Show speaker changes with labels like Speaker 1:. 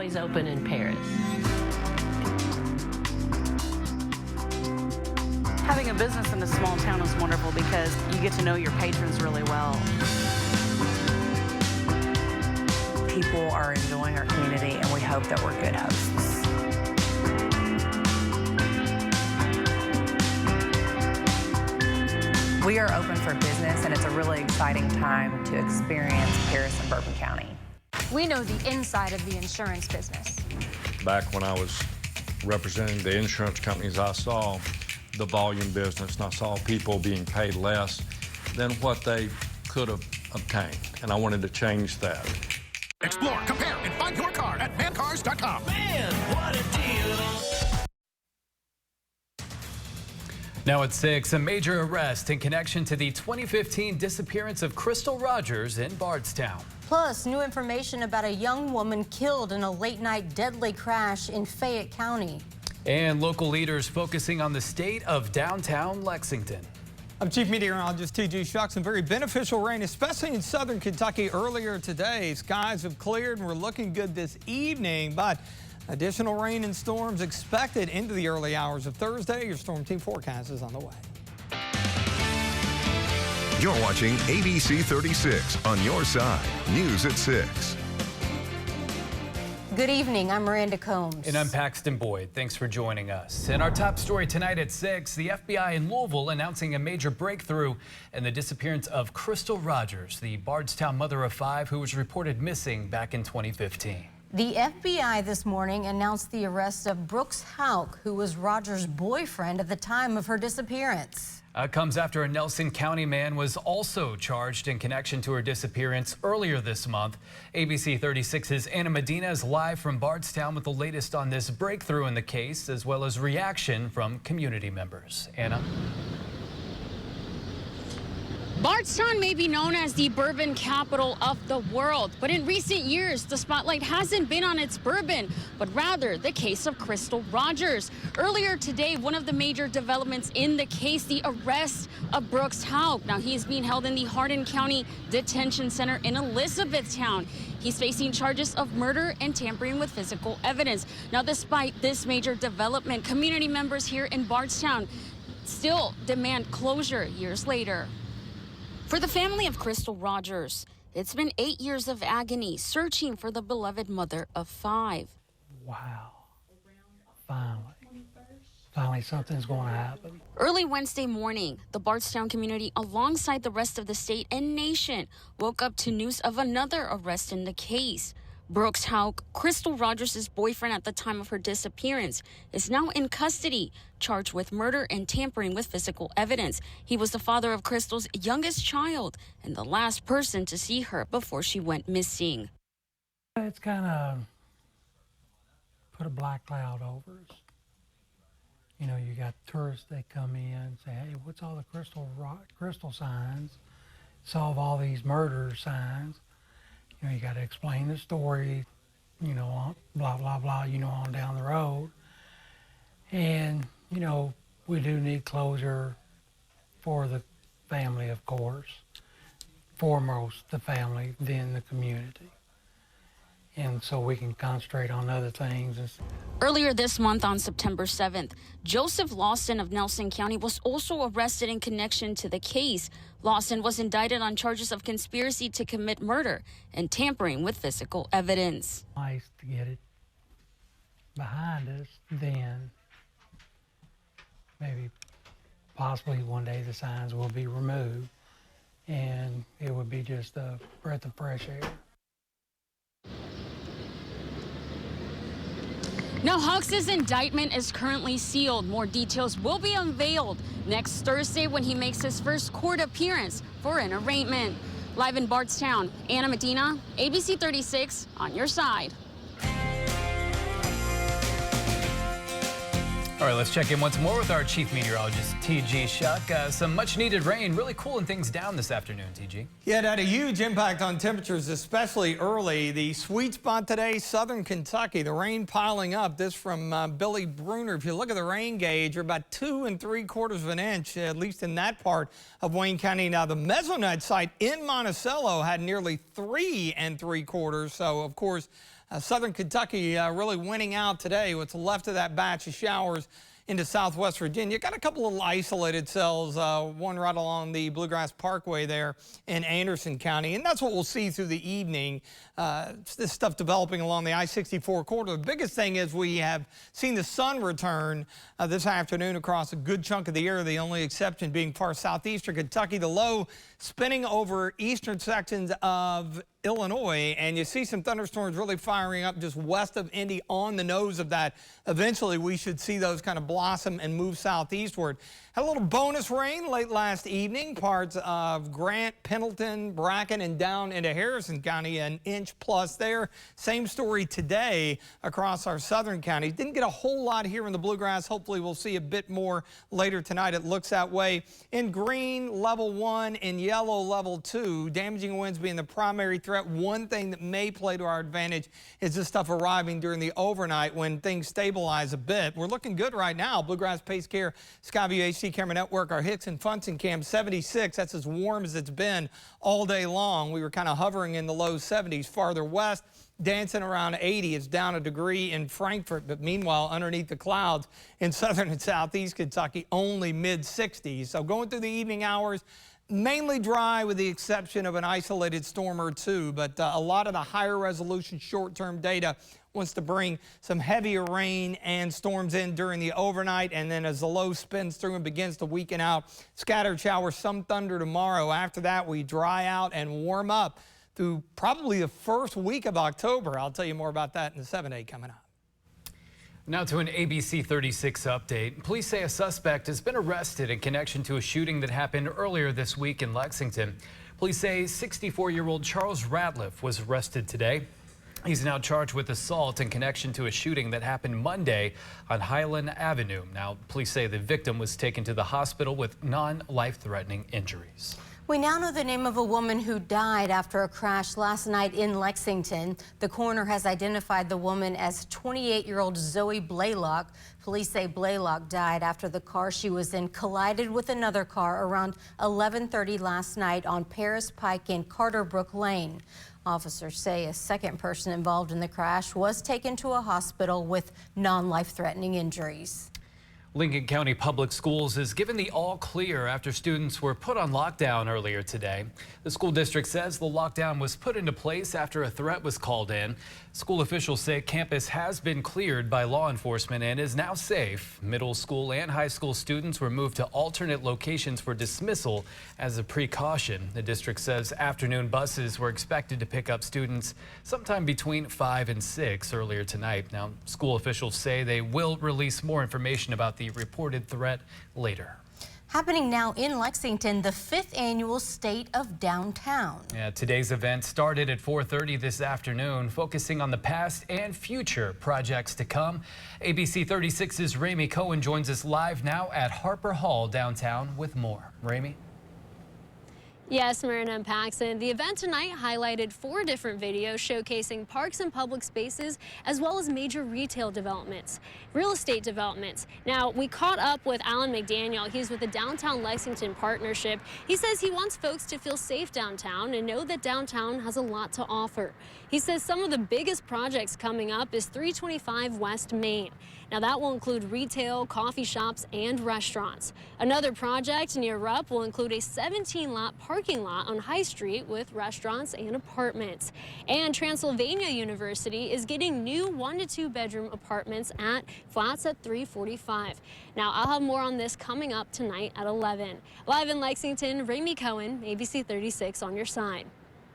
Speaker 1: always open in Paris.
Speaker 2: Having a business in a small town is wonderful because you get to know your patrons really well. People are enjoying our community, and we hope that we're good hosts. We are open for business, and it's a really exciting time to experience Paris and Bourbon County.
Speaker 3: We know the inside of the insurance business.
Speaker 4: Back when I was representing the insurance companies, I saw the volume business, and I saw people being paid less than what they could have obtained, and I wanted to change that.
Speaker 5: Explore, compare, and find your car at mancars.com.
Speaker 6: Man, what a deal!
Speaker 7: Now at 6, a major arrest in connection to the 2015 disappearance of Crystal Rogers in Bardstown.
Speaker 3: Plus, new information about a young woman killed in a late-night deadly crash in Fayette County.
Speaker 7: And local leaders focusing on the state of downtown Lexington.
Speaker 8: I'm Chief Meteorologist T.J. Shuck. Some very beneficial rain, especially in southern Kentucky earlier today. Skies have cleared and we're looking good this evening, but additional rain and storms expected into the early hours of Thursday. Your Storm Team forecast is on the way.
Speaker 5: You're watching ABC 36 on your side. News at 6.
Speaker 3: Good evening, I'm Miranda Combs.
Speaker 7: And I'm Paxton Boyd. Thanks for joining us. And our top story tonight at 6, the FBI in Louisville announcing a major breakthrough in the disappearance of Crystal Rogers, the Bardstown mother of 5 who was reported missing back in 2015.
Speaker 3: The FBI this morning announced the arrest of Brooks Houck, who was Rogers' boyfriend at the time of her disappearance.
Speaker 7: Comes after a Nelson County man was also charged in connection to her disappearance earlier this month. ABC 36's Anna Medina is live from Bardstown with the latest on this breakthrough in the case, as well as reaction from community members. Anna?
Speaker 9: Bardstown may be known as the bourbon capital of the world, but in recent years, the spotlight hasn't been on its bourbon, but rather the case of Crystal Rogers. Earlier today, one of the major developments in the case, the arrest of Brooks Houck. Now, he is being held in the Hardin County Detention Center in Elizabethtown. He's facing charges of murder and tampering with physical evidence. Now, despite this major development, community members here in Bardstown still demand closure years later. For the family of Crystal Rogers, it's been 8 years of agony searching for the beloved mother of 5.
Speaker 10: Wow. Finally something's going to happen.
Speaker 9: Early Wednesday morning, the Bardstown community, alongside the rest of the state and nation, woke up to news of another arrest in the case. Brooks Houck, Crystal Rogers' boyfriend at the time of her disappearance, is now in custody, charged with murder and tampering with physical evidence. He was the father of Crystal's youngest child and the last person to see her before she went missing.
Speaker 10: It's kind of put a black cloud over us. You know, you got tourists that come in and say, hey, what's all the crystal signs? Solve all these murder signs. You know, you got to explain the story, you know, blah, blah, blah, you know, on down the road. And, you know, we do need closure for the family, of course. Foremost the family, then the community. And so we can concentrate on other things.
Speaker 9: Earlier this month on September 7th, Joseph Lawson of Nelson County was also arrested in connection to the case. Lawson was indicted on charges of conspiracy to commit murder and tampering with physical evidence.
Speaker 10: Nice to get it behind us, then maybe possibly one day the signs will be removed and it would be just a breath of fresh air.
Speaker 9: Now, Houck's indictment is currently sealed. More details will be unveiled next Thursday when he makes his first court appearance for an arraignment. Live in Bardstown, Anna Medina, ABC 36, on your side.
Speaker 7: All right, let's check in once more with our chief meteorologist, T.G. Shuck. Some much-needed rain really cooling things down this afternoon, T.G.
Speaker 8: Yeah, it had a huge impact on temperatures, especially early. The sweet spot today, southern Kentucky, the rain piling up. This from Billy Bruner. If you look at the rain gauge, you're about 2 3/4 of an inch, at least in that part of Wayne County. Now, the Mesonet site in Monticello had nearly 3 3/4. So, of course, Southern Kentucky really winning out today. What's left of that batch of showers into southwest Virginia. Got a couple of isolated cells, one right along the Bluegrass Parkway there in Anderson County, and that's what we'll see through the evening. This stuff developing along the I-64 corridor. The biggest thing is we have seen the sun return this afternoon across a good chunk of the area, the only exception being far southeastern Kentucky. The low spinning over eastern sections of Illinois, and you see some thunderstorms really firing up just west of Indy on the nose of that. Eventually, we should see those kind of blossom and move southeastward. Had a little bonus rain late last evening, parts of Grant, Pendleton, Bracken, and down into Harrison County, an inch plus there. Same story today across our southern counties. Didn't get a whole lot here in the Bluegrass. Hopefully, we'll see a bit more later tonight. It looks that way. In green, level 1, in yellow, level 2. Damaging winds being the primary threat. One thing that may play to our advantage is this stuff arriving during the overnight when things stabilize a bit. We're looking good right now. Bluegrass Pace Care, Skyview HD Camera Network, our Hicks and Funson cam 76. That's as warm as it's been all day long. We were kind of hovering in the low 70s. Farther west, dancing around 80. It's down a degree in Frankfort, but meanwhile, underneath the clouds in southern and southeast Kentucky, only mid 60s. So going through the evening hours, mainly dry with the exception of an isolated storm or two, but a lot of the higher resolution short-term data wants to bring some heavier rain and storms in during the overnight, and then as the low spins through and begins to weaken out, scattered showers, some thunder tomorrow. After that, we dry out and warm up through probably the first week of October. I'll tell you more about that in the 7-day coming up.
Speaker 7: Now to an ABC 36 update. Police say a suspect has been arrested in connection to a shooting that happened earlier this week in Lexington. Police say 64-year-old Charles Ratliff was arrested today. He's now charged with assault in connection to a shooting that happened Monday on Highland Avenue. Now, police say the victim was taken to the hospital with non-life-threatening injuries.
Speaker 3: We now know the name of a woman who died after a crash last night in Lexington. The coroner has identified the woman as 28-year-old Zoe Blaylock. Police say Blaylock died after the car she was in collided with another car around 11:30 last night on Paris Pike in Carterbrook Lane. Officers say a second person involved in the crash was taken to a hospital with non-life-threatening injuries.
Speaker 7: Lincoln County Public Schools is given the all clear after students were put on lockdown earlier today. The school district says the lockdown was put into place after a threat was called in. School officials say campus has been cleared by law enforcement and is now safe. Middle school and high school students were moved to alternate locations for dismissal as a precaution. The district says afternoon buses were expected to pick up students sometime between 5 and 6 earlier tonight. Now, school officials say they will release more information about the reported threat later.
Speaker 3: Happening now in Lexington, the 5th annual State of Downtown.
Speaker 7: Yeah, today's event started at 4:30 this afternoon, focusing on the past and future projects to come. ABC 36's Ramey Cohen joins us live now at Harper Hall downtown with more. Ramey?
Speaker 9: Yes, Marina and Paxton. The event tonight highlighted 4 different videos showcasing parks and public spaces, as well as major retail developments, real estate developments. Now, we caught up with Alan McDaniel. He's with the Downtown Lexington Partnership. He says he wants folks to feel safe downtown and know that downtown has a lot to offer. He says some of the biggest projects coming up is 325 West Main. Now, that will include retail, coffee shops, and restaurants. Another project near Rupp will include a 17-lot parking lot on High Street with restaurants and apartments. And Transylvania University is getting new 1 to 2 bedroom apartments at Flats at 345. Now, I'll have more on this coming up tonight at 11. Live in Lexington, Ramey Cohen, ABC 36 on your side.